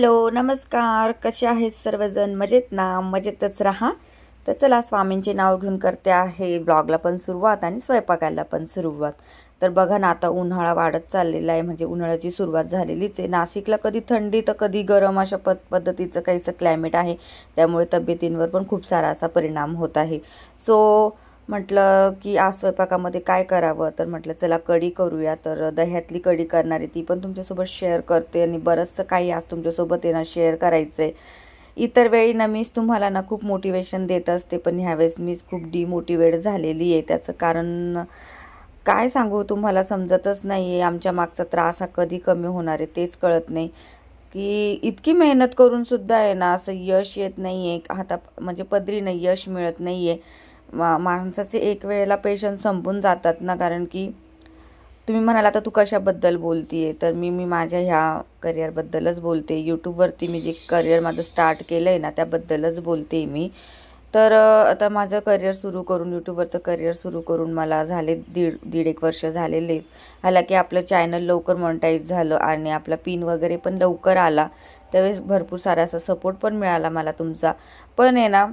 Hello नमस्कार, कसे आहेत सर्वजण? मजेत ना? मजेतच राहा. तर चला, स्वामींचे नाव घेऊन करते आहे ब्लॉगला पण सुरुवात आणि स्वयंपाकाला पण सुरुवात. तर बघा ना, आता उन्हाळा वाढत चाललेला आहे, म्हणजे उन्हाळ्याची सुरुवात झालेलीच आहे. नाशिकला कधी थंडी तर कधी गरम अशा पद्धतीचं काहीसं क्लायमेट आहे, त्यामुळे तब्येतींवर पण खूप सारा असा परिणाम होत आहे. सो म्हटलं की आज स्वयंपाकामध्ये काय करावं, तर म्हटलं चला कढी करूया. तर दह्यातली कढी करणारी ती पण तुमच्यासोबत शेअर करते आणि बरंचसं काही आज तुमच्यासोबत येणं शेअर करायचं आहे. इतर वेळी ना मीच तुम्हाला ना खूप मोटिवेशन देत असते, पण ह्यावेळेस मीच खूप डिमोटिवेट झालेली आहे. त्याचं कारण काय सांगू तुम्हाला समजतच नाही आहे. आमच्या मागचा त्रास हा कधी कमी होणार आहे तेच कळत नाही, की इतकी मेहनत करून सुद्धा आहे ना असं यश येत नाही आहे. हाता म्हणजे पदरी नाही यश मिळत नाही आहे. माणसाचे एक वेळेला पेशन्स संपून जातात ना, कारण की तुम्ही म्हणाल आता तू कशाबद्दल बोलतीये, तर मी माझ्या ह्या करिअरबद्दलच बोलते. यूट्यूबवरती मी जे करिअर माझं स्टार्ट केलं आहे ना त्याबद्दलच बोलते मी. तर आता माझं करिअर सुरू करून, यूट्यूबवरचं करिअर सुरू करून मला झाले दीड एक वर्ष झालेले आहेत. हालाकी आपलं चॅनल लवकर मॉनिटाईज झालं आणि आपला पिन वगैरे पण लवकर आला, त्यावेळेस भरपूर सारा असा सपोर्ट पण मिळाला मला तुमचा. पण आहे ना,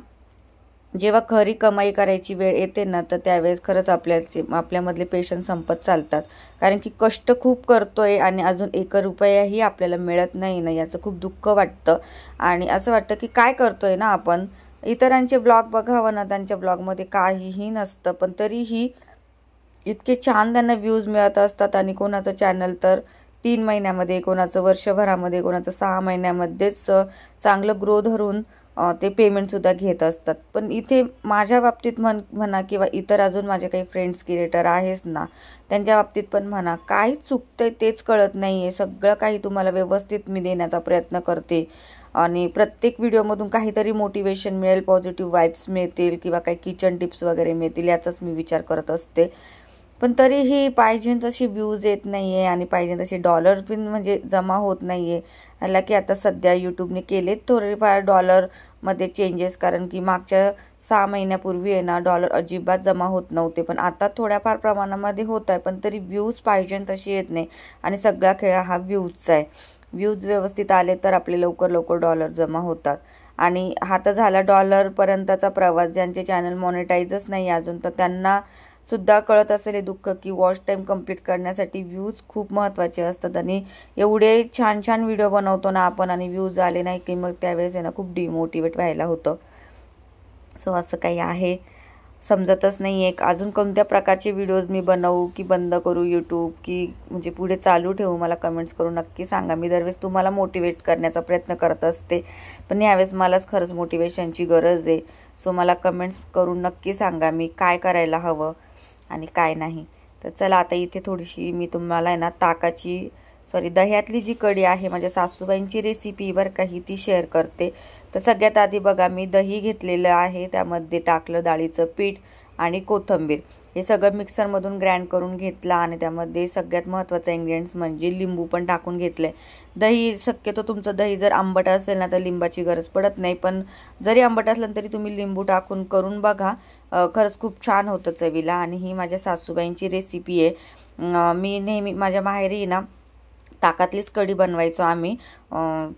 जेव्हा खरी कमाई करायची वेळ येते ना, तर त्यावेळेस खरंच आपल्यामधले पेशन्स संपत चालतात. कारण की कष्ट खूप करतोय आणि अजून 1 रुपयाही आपल्याला मिळत नाही ना, याचं खूप दुःख वाटतं. आणि असं वाटतं की काय करतोय ना आपण. इतरांचे ब्लॉग बघावं ना, त्यांच्या ब्लॉगमध्ये काहीही नसतं, पण तरीही इतके छान त्यांना व्ह्यूज मिळत असतात. आणि कोणाचं चॅनल तर 3 महिन्यामध्ये, कोणाचं वर्षभरामध्ये, कोणाचं 6 महिन्यामध्येच चांगलं ग्रो धरून ते पेमेंटसुद्धा घेत असतात. पण इथे माझ्या बाबतीत म्हणा किंवा इतर अजून माझे काही फ्रेंड्स क्रिएटर आहेच ना, त्यांच्या बाबतीत पण म्हणा, काय चुकतंय तेच कळत नाही आहे. सगळं काही तुम्हाला व्यवस्थित मी देण्याचा प्रयत्न करते आणि प्रत्येक व्हिडिओमधून काहीतरी मोटिवेशन मिळेल, पॉझिटिव्ह वाईब्स मिळतील किंवा काही किचन टिप्स वगैरे मिळतील याचाच मी विचार करत असते. पण तरीही पाहिजे तशी व्ह्यूज येत नाही आहे आणि पाहिजे तसे डॉलर पण म्हणजे जमा होत नाही आहे. हालाकी आता सध्या यूट्यूबने केलेत थोडेफार डॉलरमध्ये चेंजेस, कारण की मागच्या 6 महिन्यापूर्वी आहे ना डॉलर अजिबात जमा होत नव्हते, पण आता थोड्याफार प्रमाणामध्ये होत आहे. पण तरी व्ह्यूज पाहिजे तशी येत नाही आणि सगळा खेळ हा व्ह्यूजचा आहे. व्ह्यूज व्यवस्थित आले तर आपले लवकर लवकर डॉलर जमा होतात. आणि हा तर झाला डॉलरपर्यंतचा प्रवास. ज्यांचे चॅनल मॉनिटाईजच नाही अजून, तर त्यांना सुद्धा कळत असेल हे दुःख, की वॉच टाईम कंप्लीट करण्यासाठी व्ह्यूज खूप महत्त्वाचे असतात. आणि एवढे छान छान व्हिडिओ बनवतो ना आपण आणि व्ह्यूज आले नाही की मग त्यावेळेस आहे ना खूप डिमोटिवेट व्हायला होतं. सो असं काही आहे, समजतच नाही आहे अजून कोणत्या प्रकारचे व्हिडिओज मी बनवू की बंद करू यूट्यूब, की म्हणजे पुढे चालू ठेवू. मला कमेंट्स करून नक्की सांगा. मी दरवेळेस तुम्हाला मोटिवेट करण्याचा प्रयत्न करत असते, पण यावेळेस मलाच खरंच मोटिवेशनची गरज आहे. सो मला कमेंट्स करून नक्की सांगा मी काय करायला हवं आणि काय नाही. तर चला, आता इथे थोडीशी मी तुम्हाला आहे ना दह्यातली जी कढी आहे माझ्या सासूबाईंची रेसिपी बरं का, ती शेअर करते. तर सगळ्यात आधी बघा, मी दही घेतलेलं आहे, त्यामध्ये टाकलं डाळीचं पीठ आणि कोथिंबीर. हे सगळं मिक्सरमधून ग्राइंड करून घेतलं आणि त्यामध्ये सगळ्यात महत्त्वाचा इन्ग्रेडियंट्स म्हणजे लिंबू पण टाकून घेतलं आहे. दही शक्यतो तुमचं दही जर आंबट असेल ना तर लिंबाची गरज पडत नाही, पण जरी आंबट असलं तरी तुम्ही लिंबू टाकून करून बघा, खरंच खूप छान होतं चवीला. आणि ही माझ्या सासूबाईंची रेसिपी आहे. मी नेहमी माझ्या माहेरी ना ताकातलीच कढी बनवायचो आम्ही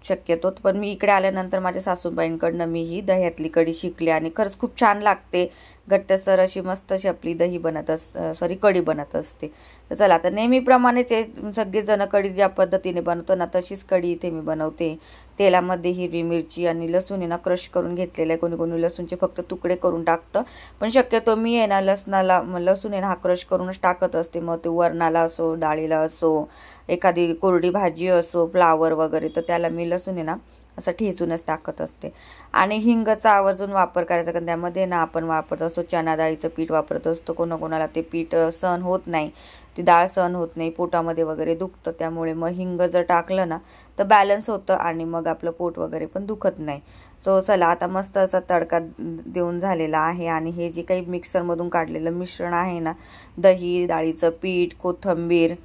शक्यतो, पण मी इकडे आल्यानंतर माझ्या सासूबाईंकडनं मी ही दह्यातली कढी शिकली आणि खरंच खूप छान लागते. घट्टसर अशी मस्त अशी आपली कढी बनत असते. तर चला, आता नेहमीप्रमाणेच सगळेजण कढी ज्या पद्धतीने बनवतो ना तशीच कढी इथे मी बनवते. तेलामध्ये हिरवी मिरची आणि लसूण आहे ना क्रश करून घेतलेलं आहे. कोणी कोणी लसूणचे फक्त तुकडे करून टाकतं, पण शक्यतो मी आहे ना लसूण आहे ना हा क्रश करूनच टाकत असते. मग ते वरणाला असो, डाळीला असो, एखादी कोरडी भाजी असो, फ्लावर वगैरे, तर त्याला मी लसूण आहे ना असं ठेचूनच टाकत असते. आणि हिंगाचा आवर्जून वापर करायचा, कारण त्यामध्ये ना आपण वापरत असतो चना डाळीचं पीठ वापरत असतो. कोणाकोणाला ते पीठ सहन होत नाही, ती डाळ सहन होत नाही, पोटामध्ये वगैरे दुखतं. त्यामुळे मग हिंग जर टाकलं ना तर बॅलन्स होतं आणि मग आपलं पोट वगैरे पण दुखत नाही. सो चला, आता मस्त असा तडका देऊन झालेला आहे. आणि हे जे काही मिक्सरमधून काढलेलं मिश्रण आहे ना, दही, डाळीचं पीठ, कोथिंबीर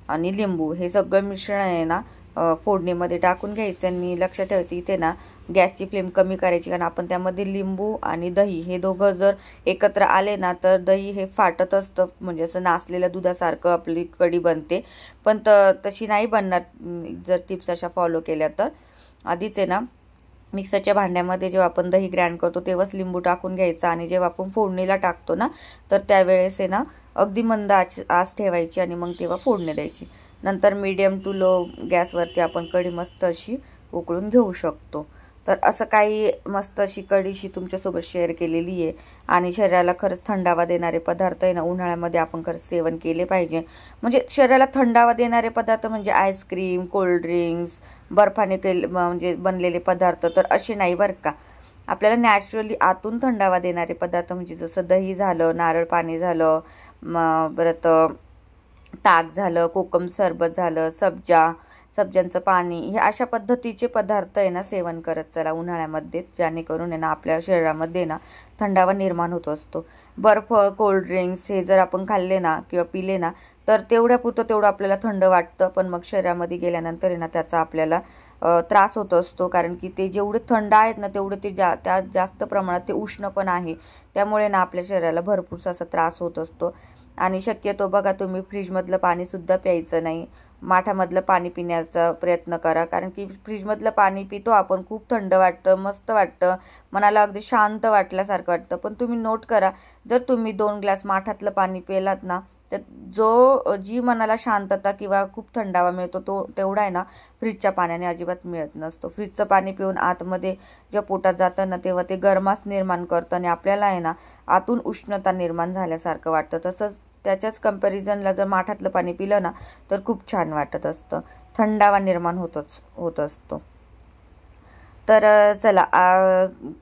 आणि लिंबू, हे सगळं मिश्रण आहे ना फोडणीमध्ये टाकून घ्यायचं. आणि लक्षात ठेवायचं इथे ना गॅसची फ्लेम कमी करायची, कारण आपण त्यामध्ये लिंबू आणि दही हे दोघं जर एकत्र आले ना तर दही हे फाटत असतं, म्हणजे असं नासलेल्या दुधासारखं आपली कढी बनते. पण तशी नाही बनणार जर टिप्स अशा फॉलो केल्या तर. आधीच आहे ना मिक्सरच्या भांड्यामध्ये जेव्हा आपण दही ग्राइंड करतो तेव्हाच लिंबू टाकून घ्यायचा आणि जेव्हा आपण फोडणीला टाकतो ना तर त्यावेळेस आहे ना अगदी मंद आच ठेवायची आणि मग तेव्हा फोडणी द्यायची. नंतर मीडियम टू लो गॅसवरती आपण कढी मस्त अशी उकळून घेऊ शकतो. तर असं काही मस्त अशी कढीशी तुमच्यासोबत शेअर केलेली आहे. आणि शरीराला खरंच थंडावा देणारे पदार्थ आहे ना उन्हाळ्यामध्ये आपण खरंच सेवन केले पाहिजे. म्हणजे शरीराला थंडावा देणारे पदार्थ म्हणजे आईस्क्रीम, कोल्ड्रिंक्स, बर्फाने म्हणजे बनलेले पदार्थ तर असे नाही बरं का. आपल्याला नॅचरली आतून थंडावा देणारे पदार्थ म्हणजे जसं दही झालं, नारळ पाणी झालं, परत ताक झालं, कोकम सरबत झालं, सब्जांचं पाणी, हे अशा पद्धतीचे पदार्थ आहे ना सेवन करत चला उन्हाळ्यामध्ये, जेणेकरून आहे ना आपल्या शरीरामध्ये ना थंडावा निर्माण होत असतो. बर्फ, कोल्ड्रिंक्स हे जर आपण खाल्ले ना किंवा पिले ना तर तेवढ्यापुरतं तेवढं आपल्याला थंड वाटतं, पण मग शरीरामध्ये गेल्यानंतर आहे ना त्याचा आपल्याला त्रास होत असतो. कारण की ते जेवढे थंड आहेत ना तेवढे ते त्या जास्त प्रमाणात ते उष्ण पण आहे. त्यामुळे ना आपल्या शरीराला भरपूरसा असा त्रास होत असतो. आणि शक्यतो बघा तुम्ही फ्रीजमधलं पाणीसुद्धा प्यायचं नाही, माठामधलं पाणी पिण्याचा प्रयत्न करा. कारण की फ्रीजमधलं पाणी पितो आपण, खूप थंड वाटतं, मस्त वाटतं, मनाला अगदी शांत वाटल्यासारखं वाटतं. पण तुम्ही नोट करा, जर तुम्ही 2 ग्लास माठातलं पाणी पिलात ना तर जी मनाला शांतता किंवा खूप थंडावा मिळतो तो तेवढा आहे ना फ्रीजच्या पाण्याने अजिबात मिळत नसतो. फ्रीजचं पाणी पिऊन आतमध्ये जेव्हा पोटात जातं ना तेव्हा ते गरमास निर्माण करतं आणि आपल्याला आहे ना आतून उष्णता निर्माण झाल्यासारखं वाटतं. तसंच त्याच्याच कंपॅरिझनला जर माठातलं पाणी पिलं ना तर खूप छान वाटत असतं, थंडावा निर्माण होत असतो. तर चला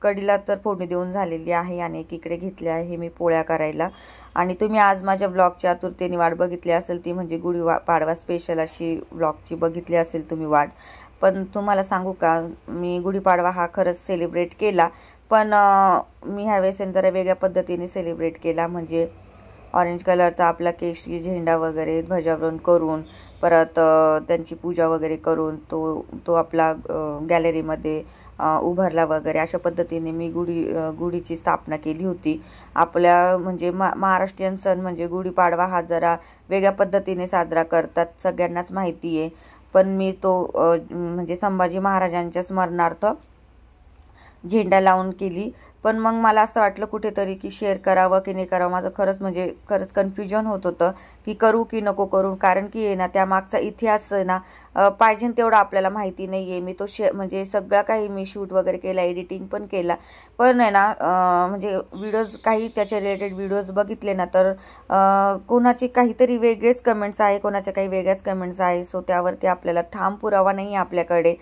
कढीला तर फोडणी देऊन झालेली आहे आणि एकीकडे घेतले आहे मी पोळ्या करायला. आणि तुम्ही आज माझ्या ब्लॉगची आतुरतेने वाट बघितली असेल, ती म्हणजे गुढीपाडवा स्पेशल अशी ब्लॉगची बघितली असेल तुम्ही वाट. पण तुम्हाला सांगू का, मी गुढीपाडवा हा खरंच सेलिब्रेट केला, पण मी ह्यावेळेस जरा वेगळ्या पद्धतीने सेलिब्रेट केला. म्हणजे ऑरेंज कलरचा आपला केशरी झेंडा वगैरे ध्वजारोहण करून, परत त्यांची पूजा वगैरे करून तो आपला गॅलरीमध्ये उभारला वगैरे, अशा पद्धतीने मी गुढीची स्थापना केली होती. आपल्या म्हणजे महाराष्ट्रीयन सण म्हणजे गुढीपाडवा हा जरा वेगळ्या पद्धतीने साजरा करतात, सगळ्यांनाच माहिती आहे. पण मी तो म्हणजे संभाजी महाराजांच्या स्मरणार्थ झेंडा लावून केली. पण मग मला असं वाटलं कुठेतरी की शेअर करावं की नाही करावं. माझं खरंच कन्फ्युजन होत होतं की करू की नको करू. कारण की आहे ना त्यामागचा इतिहास ना पाहिजे तेवढा आपल्याला माहिती नाही आहे. मी तो म्हणजे सगळं काही मी शूट वगैरे केला, एडिटिंग पण केला, पण आहे ना म्हणजे व्हिडिओज काही त्याच्या रिलेटेड व्हिडिओज बघितले ना तर कोणाचे काहीतरी वेगळेच कमेंट्स आहे, कोणाच्या काही वेगळ्याच कमेंट्स आहे. सो त्यावरती आपल्याला ठाम पुरावा नाही आहे आपल्याकडे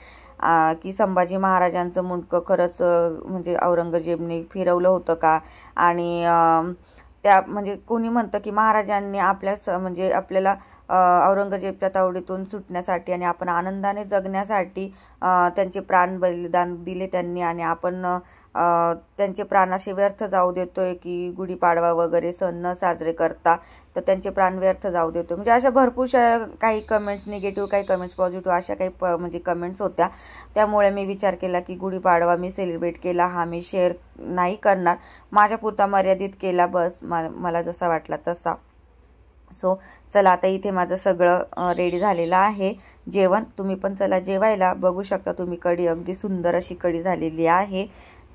की संभाजी महाराजांचं मुंडकं खरंच म्हणजे औरंगजेबने फिरवलं होतं का. आणि त्या म्हणजे कोणी म्हणतं की महाराजांनी म्हणजे आपल्याला औरंगजेबच्या तावडीतून सुटण्यासाठी आणि आपण आनंदाने जगण्यासाठी त्यांचे प्राण बलिदान दिले त्यांनी, आणि आपण त्यांचे प्राण असे व्यर्थ जाऊ देतोय की गुढीपाडवा वगैरे सण न साजरे करता, तर त्यांचे प्राण व्यर्थ जाऊ देतो. म्हणजे अशा भरपूरशा काही कमेंट्स निगेटिव्ह, काही कमेंट्स पॉझिटिव्ह, अशा काही म्हणजे कमेंट्स होत्या. त्यामुळे मी विचार केला की गुढीपाडवा मी सेलिब्रेट केला, हा मी शेअर नाही करणार, माझ्यापुरता मर्यादित केला, बस मला जसा वाटला तसा. सो चला आता इथे माझं सगळं रेडी झालेलं आहे जेवण. तुम्ही पण चला जेवायला. बघू शकता तुम्ही कढी, अगदी सुंदर अशी कढी झालेली आहे.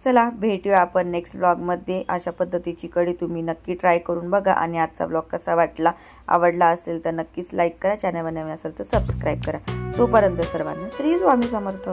चला भेटूया आपण नेक्स्ट ब्लॉगमध्ये. अशा पद्धतीची कढी तुम्ही नक्की ट्राय करून बघा. आणि आजचा ब्लॉग कसा वाटला, आवडला असेल तर नक्कीच लाईक करा, चॅनलवर नवीन असेल तर सबस्क्राईब करा. तोपर्यंत सर्वांना श्री स्वामी समर्थ.